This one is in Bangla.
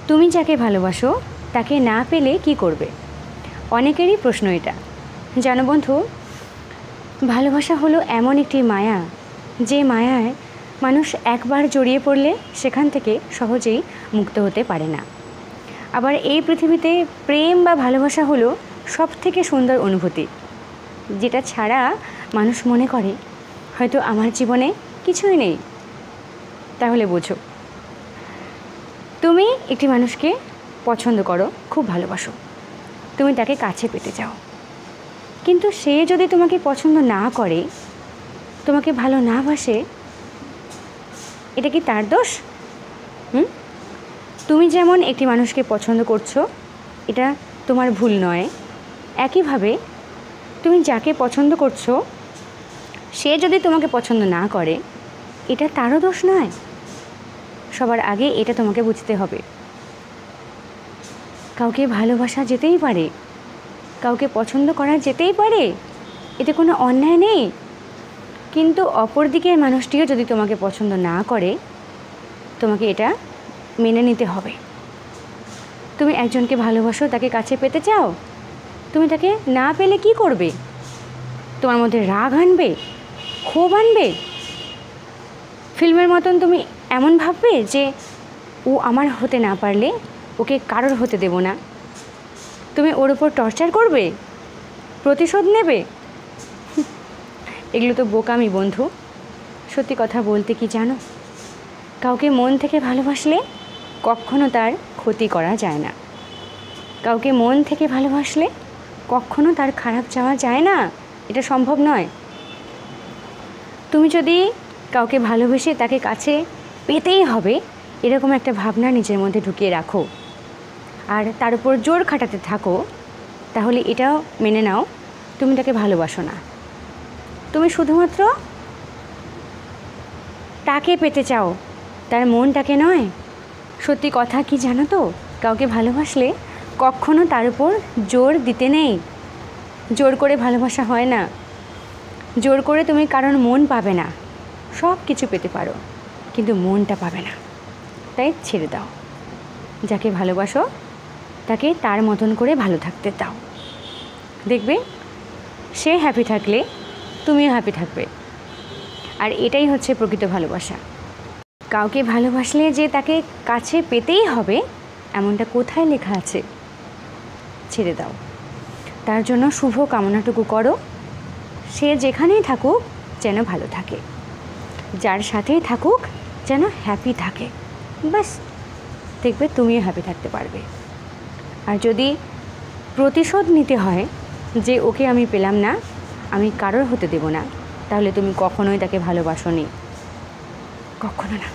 তুমি যাকে ভালোবাসো তাকে না পেলে কি করবে? অনেকেরই প্রশ্ন এটা। জানো বন্ধু, ভালোবাসা হলো এমন একটি মায়া, যে মায়ায় মানুষ একবার জড়িয়ে পড়লে সেখান থেকে সহজেই মুক্ত হতে পারে না। আবার এই পৃথিবীতে প্রেম বা ভালোবাসা হলো সবথেকে সুন্দর অনুভূতি, যেটা ছাড়া মানুষ মনে করে হয়তো আমার জীবনে কিছুই নেই। তাহলে বোঝো, তুমি একটি মানুষকে পছন্দ করো, খুব ভালোবাসো, তুমি তাকে কাছে পেতে চাও, কিন্তু সে যদি তোমাকে পছন্দ না করে, তোমাকে ভালো না বাসে, এটা কি তার দোষ? তুমি যেমন একটি মানুষকে পছন্দ করছো, এটা তোমার ভুল নয়। একইভাবে তুমি যাকে পছন্দ করছো, সে যদি তোমাকে পছন্দ না করে, এটা তারও দোষ নয়। সবার আগে এটা তোমাকে বুঝতে হবে। কাউকে ভালোবাসা যেতেই পারে, কাউকে পছন্দ করা যেতেই পারে, এতে কোনো অন্যায় নেই। কিন্তু অপর দিকের মানুষটিও যদি তোমাকে পছন্দ না করে, তোমাকে এটা মেনে নিতে হবে। তুমি একজনকে ভালোবাসো, তাকে কাছে পেতে চাও, তুমি তাকে না পেলে কি করবে? তোমার মধ্যে রাগ আনবে, ক্ষোভ আনবে, ফিল্মের মতন তুমি এমন ভাববে যে ও আমার হতে না পারলে ওকে কারোর হতে দেব না। তুমি ওর উপর টর্চার করবে, প্রতিশোধ নেবে। এগুলো তো বোকামি বন্ধু। সত্যি কথা বলতে কি জানো, কাউকে মন থেকে ভালোবাসলে কখনো তার ক্ষতি করা যায় না। কাউকে মন থেকে ভালোবাসলে কখনো তার খারাপ চাওয়া যায় না, এটা সম্ভব নয়। তুমি যদি কাউকে ভালোবেসে তাকে কাছে পেতেই হবে এরকম একটা ভাবনা নিজের মধ্যে ঢুকিয়ে রাখো, আর তার উপর জোর খাটাতে থাকো, তাহলে এটাও মেনে নাও তুমি তাকে ভালোবাসো না। তুমি শুধুমাত্র তাকে পেতে চাও, তার মনটাকে নয়। সত্যি কথা কি জানো তো, কাউকে ভালোবাসলে কখনো তার উপর জোর দিতে নেই। জোর করে ভালোবাসা হয় না। জোর করে তুমি কারোর মন পাবে না। সব কিছু পেতে পারো, কিন্তু মনটা পাবে না। তাই ছেড়ে দাও। যাকে ভালোবাসো তাকে তার মতন করে ভালো থাকতে দাও। দেখবে সে হ্যাপি থাকলে তুমিও হ্যাপি থাকবে। আর এটাই হচ্ছে প্রকৃত ভালোবাসা। কাউকে ভালোবাসলে যে তাকে কাছে পেতেই হবে এমনটা কোথায় লেখা আছে? ছেড়ে দাও। তার জন্য শুভ কামনাটুকু করো, সে যেখানেই থাকুক যেন ভালো থাকে, যার সাথেই থাকুক যেন হ্যাপি থাকে। ব্যাস, দেখবে তুমিও হ্যাপি থাকতে পারবে। আর যদি প্রতিশোধ নিতে হয় যে ওকে আমি পেলাম না, আমি কারোর হতে দেব না, তাহলে তুমি কখনোই তাকে ভালোবাসোনি, কখনো না।